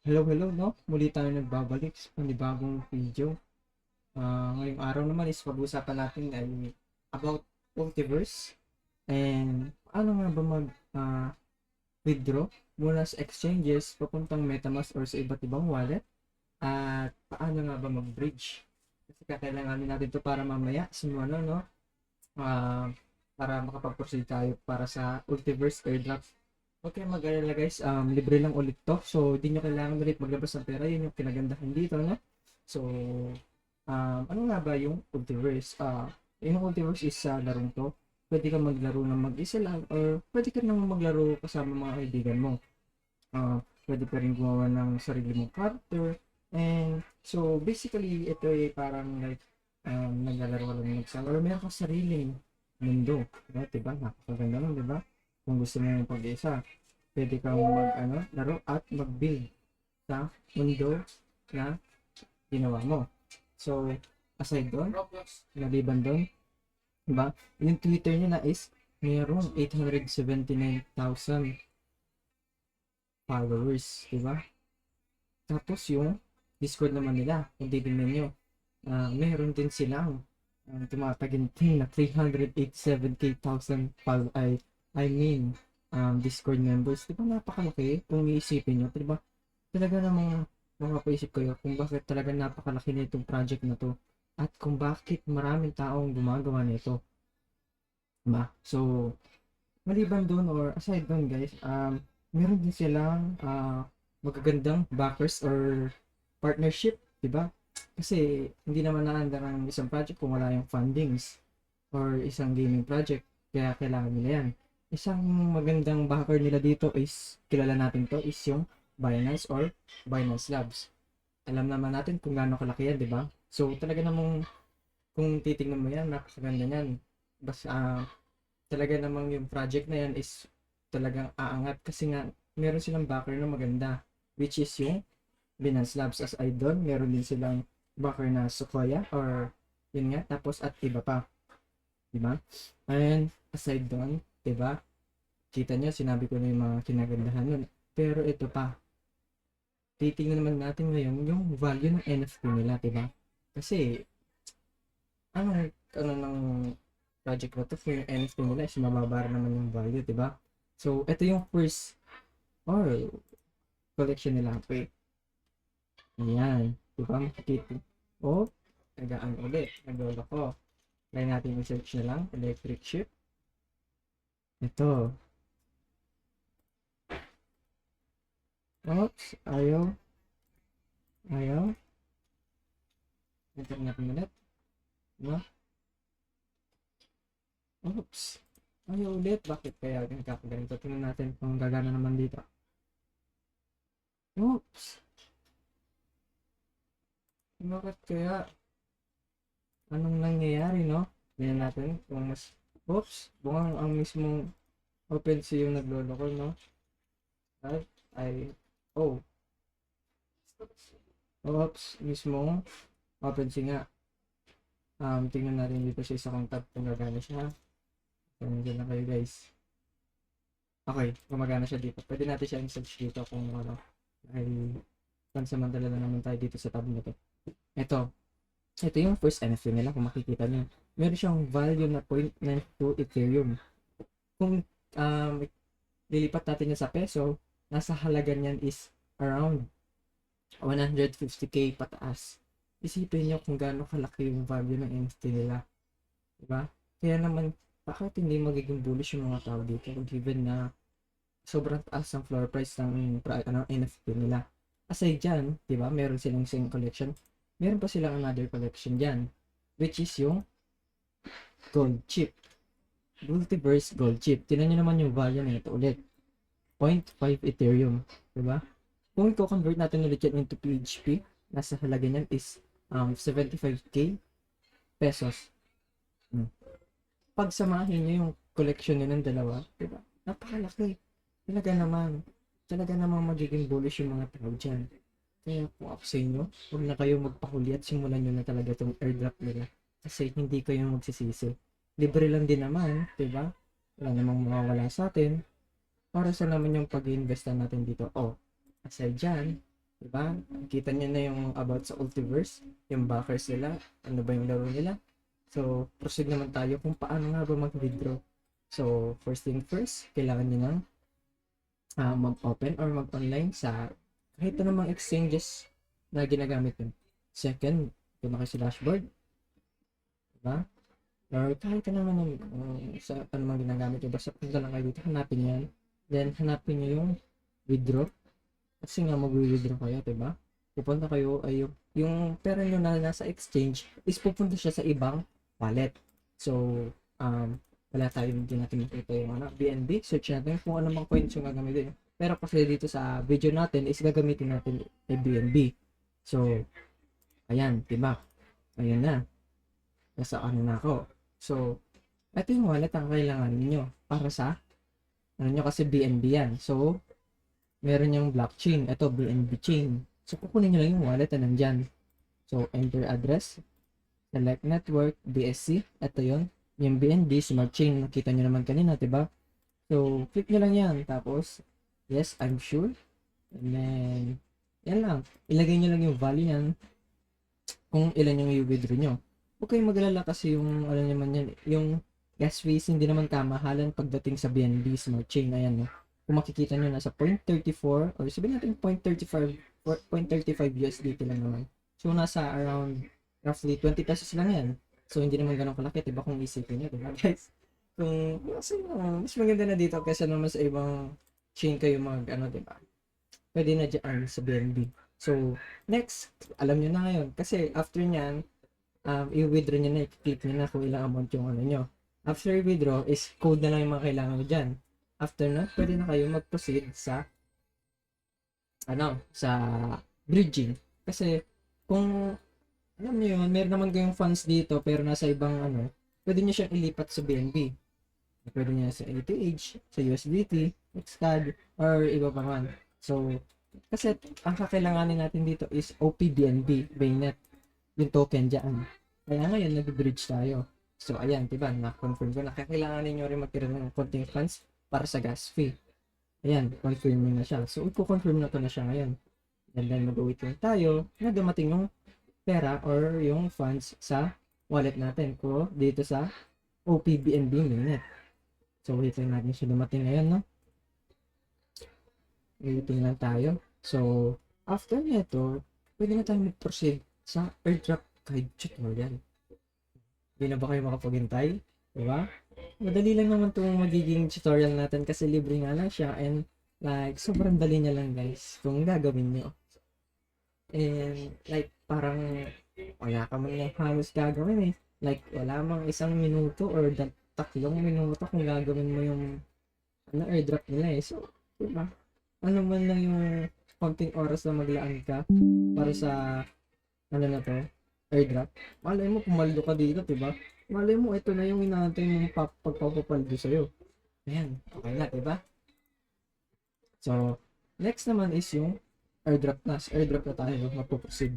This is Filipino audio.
Hello, hello, no? Muli tayo nagbabalik sa panibagong video. Ngayong araw naman is pag-uusapan natin ay about multiverse and paano nga ba withdraw mula sa exchanges papuntang MetaMask or sa iba't ibang wallet at paano nga ba mag-bridge. Kasi kakailanganin natin to para mamaya simula, no? Ah, para makapag-proceed tayo para sa multiverse airdrop. Huwag kayong mag-alala guys, libre lang ulit to. So, di nyo kailangan ulit maglabas ng pera. Yun yung kinagandahan dito, no? So, ano nga ba yung Ultiverse? Yung Ultiverse is sa larong to. Pwede ka maglaro ng mag-isa lang or pwede ka naman maglaro kasama mga kaibigan mo. Pwede ka rin gumawa ng sarili mong character. And so, basically, ito ay parang like naglalaro ka lang mag-isa or meron kang sariling mundo. Diba? Napakaganda nun, diba? Kung gusto mo yung pag-isa, pwede kang laro at mag-build sa mundo na ginawa mo. So, aside doon, naliban doon, diba? Yung Twitter niya na is mayroong 879,000 followers, diba? Tapos yung Discord naman nila, kung titignan nyo, meron din silang tumataginting na 387k thousand I mean Discord members. Di ba napakalaki kung iisipin nyo? Di ba talaga namang mapapaisip kayo kung bakit talaga napakalaki na itong project na to at kung bakit maraming taong gumagawa nito. Diba? So, maliban doon or aside doon guys, meron din silang magagandang backers or partnership, di ba? Kasi hindi naman naandar ang isang project kung wala yung fundings or isang gaming project. Kaya kailangan nila yan. Isang magandang backer nila dito is, kilala natin to, is yung Binance or Binance Labs. Alam naman natin kung gaano kalaki yan, di ba? So, talaga namang kung titingnan mo yan, napakaganda yan. Basta, talaga namang yung project na yan is talagang aangat kasi nga meron silang backer na maganda, which is yung Binance Labs as idol. Meron din silang backer na Sequoia or yun nga, tapos at iba pa, di ba? And aside doon, di ba? Kita nyo, sinabi ko na yung mga kinagandahan nun. Pero ito pa, titingnan naman natin ngayon yung value ng NFT nila, di ba? Kasi, ano, ano ng project na to, for yung NFT nila is mababa naman yung value, di ba? So, ito yung first or collection nila. Wait, ayan, di ba? Makikita. Oh, nagaan ulit. Naglolo ko. Try natin i-search na lang. Electric ship. Ito. Oops, ayaw. Ayaw. Enter natin ulit. Diba? Oops. Ayaw ulit. Bakit kaya nagkakaganito? Tingnan natin kung gagana naman dito. Oops. Bakit kaya? Anong nangyayari, no? Tingnan natin kung mas... Oops. Bungang ang mismong OpenSea yung naglolo ko, no? At ay... Oh. Oops. Mismong OpenSea nga. Tingnan natin dito sa isa kong tab kung gagana siya. So, nandiyan na kayo guys. Okay, gumagana siya dito. Pwede natin siya i-search dito kung ano. Ay, pansamantala na naman tayo dito sa tab na to. Ito yung first NFT nila kung makikita nyo. Meron siyang value na 0.92 Ethereum. Kung lilipat natin yan sa peso, nasa halaga niyan is around 150k pataas. Isipin nyo kung gaano kalaki yung value ng NFT nila. Diba? Kaya naman, bakit hindi magiging bullish yung mga tao dito given na sobrang taas ang floor price ng NFT nila. Aside dyan, diba, meron silang same collection. Meron pa silang another collection dyan, which is yung gold chip. Multiverse gold chip. Tingnan nyo naman yung value na ito ulit. 0.5 Ethereum. Diba? Kung i-convert natin ulit yan into PHP, nasa halaga niyan is 75k pesos. Pagsamahin nyo yung collection nyo ng dalawa, diba? Napakalaki. Talaga naman magiging bullish yung mga tao dyan. Kaya kung ako sa inyo, huwag na kayo magpahuli at simulan nyo na talaga itong airdrop nila. Kasi hindi kayo magsisisi. Libre lang din naman, diba? Wala namang mawawala sa atin. Para sa naman yung pag-iinvesta natin dito. Oh, aside dyan, Diba? Kita nyo na yung about sa Ultiverse, yung backers nila, ano ba yung laro nila. So, proceed naman tayo kung paano nga ba mag-withdraw. So, first thing first, kailangan nyo nang mag-open or mag-online sa kahit anumang exchanges na ginagamit nyo. Second, punta kayo sa dashboard, diba? Or kahit ano naman sa anumang ginagamit nyo, basta punta lang kayo dito, hanapin yan. Then, hanapin nyo yung withdraw. Kasi nga mag-withdraw kayo, diba? Pupunta kayo ay yung pera nyo na nasa exchange is pupunta siya sa ibang wallet. So, wala tayo, hindi natin makita yung BNB. Search natin kung ano mang coins yung gagamitin. Pero kasi dito sa video natin is gagamitin natin ay BNB. So, ayan, diba? Ayan na. Nasa ano na ako. So, ito yung wallet ang kailangan niyo para sa ano nyo kasi BNB yan. So, meron yung blockchain. Ito, BNB chain. So, kukunin nyo lang yung wallet na nandyan. So, enter address, select network, BSC. Ito yun. Yung BNB, smart chain. Nakita nyo naman kanina, diba? So, click nyo lang yan. Tapos, yes, I'm sure. And then, yan lang. Ilagay nyo lang yung value yan kung ilan yung i-withdraw nyo. Huwag kayong mag-alala kasi yung, ano naman yan, yung gas fees, hindi naman kamahalan pagdating sa BNB smart chain. Ayan, no? Kung makikita nyo, nasa 0.34 or sabihin natin 0.35 USDT lang naman. So, nasa around roughly 20 pesos lang yan. So, hindi naman ganun kalaki, diba? Kung isipin nyo, diba guys? Kung, kasi, mas maganda na dito kasi naman sa ibang chain kayo mag, ano, diba? Pwede na dyan sa BNB. So, next, alam nyo na ngayon. Kasi, after nyan, i-withdraw nyo na, i-click nyo na kung ilang amount yung ano nyo. After i-withdraw, is code na lang yung mga kailangan nyo dyan. After na, pwede na kayo mag-proceed sa sa bridging. Kasi, kung alam nyo yun, meron naman kayong funds dito, pero nasa ibang pwede nyo siyang ilipat sa BNB. Pwede nyo sa ATH, sa USDT, XCAD, or iba pa man. So, kasi ang kakailanganin natin dito is OPBNB, Baynet, yung token dyan. Kaya ngayon, nag-bridge tayo. So, ayan, diba, na-confirm ko na kakailanganin nyo rin magkaroon ng konting funds para sa gas fee. Ayan, confirming na siya. So, i-confirm na to na siya ngayon. And then, mag-wait lang tayo na dumating yung pera or yung funds sa wallet natin ko dito sa OPBNB mainnet. So, wait lang natin siya dumating ngayon, no? Waiting lang tayo. So, after nito, pwede na tayo mag-proceed sa airdrop guide tutorial. Hindi na ba kayo makapaghintay? Diba? Madali lang naman itong magiging tutorial natin kasi libre nga lang siya and like sobrang dali niya lang guys kung gagawin nyo. And like parang wala ka man lang halos gagawin eh. Like wala mang 1 minuto or 3 minuto kung gagawin mo yung airdrop nila eh. So, diba? Ano man lang yung konting oras na maglaan ka para sa na to, airdrop. Malay mo pumaldo ka dito, diba? Malay mo, ito na yung inaantay mong pagpapapaldo sa'yo. Ayan, okay na, diba? So, next naman is yung airdrop na. Airdrop na tayo, magpo-proceed.